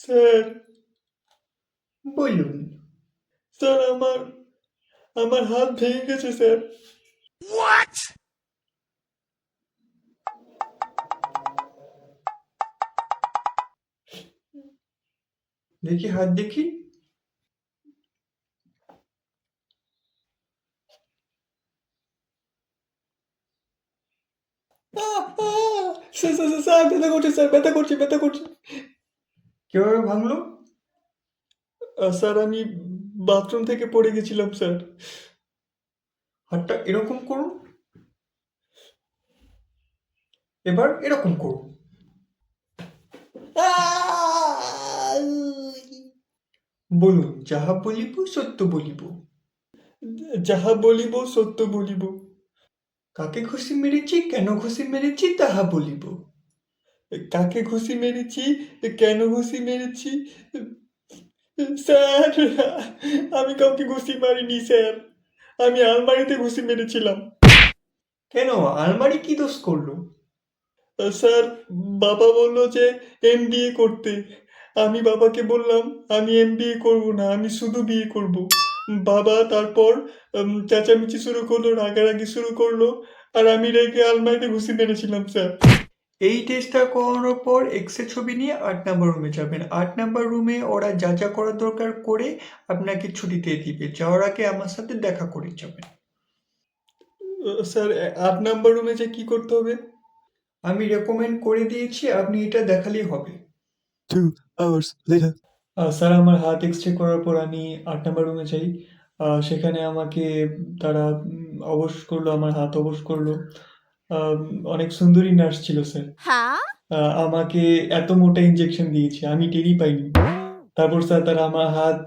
Sir, বলুন। Sir আমার আমার হাত ভেঙে গেছে স্যার। দেখি হাত দেখি। আহ, আহ, স্যার স্যার স্যার, স্যার, ব্যথা করছে স্যার, ব্যথা করছে। কিভাবে ভাঙলো? স্যার আমি বাথরুম থেকে পড়ে গেছিলাম স্যার। হাতটা এরকম করুন, এবার এরকম করুন। আহ! বলুন, যাহা বলিব সত্য বলিব। যাহা বলিব সত্য বলিব। কাকে ঘুষি মেরেছি, কেন ঘুষি মেরেছি, তাহা বলিব। কাকে ঘুষি মেরেছি, কেন ঘুষি মেরেছি? স্যার, আমি কাউকে ঘুষি মারিনি স্যার। আমি আলমারিতে ঘুষি মেরেছিলাম। কেন, আলমারি কি দোষ করলো? স্যার, বাবা বলল যে এমবিএ করতে। আমি বাবাকে বললাম আমি এমবিএ করব না, আমি শুধু বিয়ে করব। বাবা তারপর চেঁচামেচি শুরু করলো, রাগারাগি শুরু করলো, আর আমি রেগে আলমারিতে ঘুষি মেরেছিলাম স্যার। এই টেস্টটা করানোর পর এক্স ছবি নিয়ে 8 নম্বর রুমে যাবেন। 8 নম্বর রুমে ওরা যা যা করার দরকার করে আপনাকে ছুটি দিয়ে দিবে। যাওয়ার আগে আমার সাথে দেখা করে যাবেন। স্যার 8 নম্বর রুমে যে কি করতে হবে? আমি রেকমেন্ড করে দিয়েছি, আপনি এটা দেখালেই হবে। 2 hours later. স্যার আমার হাত এক্সরে করার পর আমি 8 নম্বর রুমে যাই। সেখানে আমাকে তারা অবশ করলো, আমার হাত অবশ করলো। আম, অনেক সুন্দরী নার্স ছিল স্যার। আমাকে এত মোটা ইঞ্জেকশন দিয়েছে আমি টেরই পাইনি। তারপর স্যার তারা আমার হাত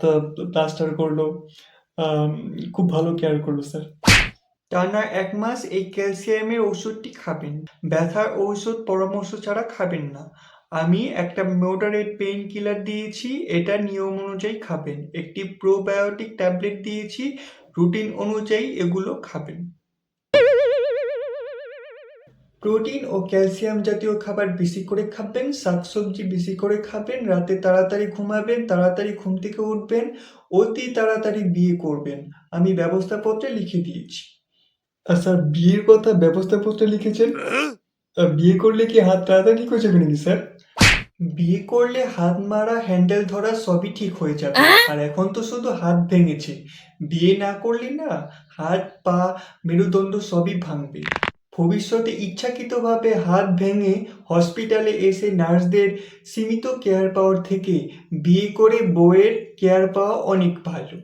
প্লাস্টার করলো। আম, খুব ভালো কেয়ার করলো স্যার। টানা 1 মাস এই ক্যালসিয়ামের ওষুধটি খাবেন। ব্যথার ঔষধ পরামর্শ ছাড়া খাবেন না। আমি একটা মডারেট পেইন কিলার দিয়েছি, এটা নিয়ম অনুযায়ী খাবেন। একটি প্রোবায়োটিক ট্যাবলেট দিয়েছি, রুটিন অনুযায়ী এগুলো খাবেন। প্রোটিন ও ক্যালসিয়াম জাতীয় খাবার বেশি করে খাবেন, শাকসবজি বেশি করে খাবেন, রাতে তাড়াতাড়ি ঘুমাবেন, তাড়াতাড়ি ঘুম থেকে উঠবেন, অতি তাড়াতাড়ি বিয়ে করবেন। আমি ব্যবস্থাপত্রে লিখে দিয়েছি। স্যার বিয়ের কথা ব্যবস্থাপত্রে লিখেছেন? বিয়ে করলে কি হাত তাড়াতাড়ি ঠিক হয়ে যাবে নাকি স্যার? বিয়ে করলে হাত মারা, হ্যান্ডেল ধরা সবই ঠিক হয়ে যাবে। আর এখন তো শুধু হাত ভেঙেছে, বিয়ে না করলে না হাত, পা, মেরুদণ্ড সবই ভাঙবে। ভবিষ্যতে ইচ্ছাকৃতভাবে হাত ভেঙে হসপিটালে এসে নার্সদের সীমিত কেয়ার পাওয়ার থেকে বিয়ে করে বউয়ের কেয়ার পাওয়া অনেক ভালো।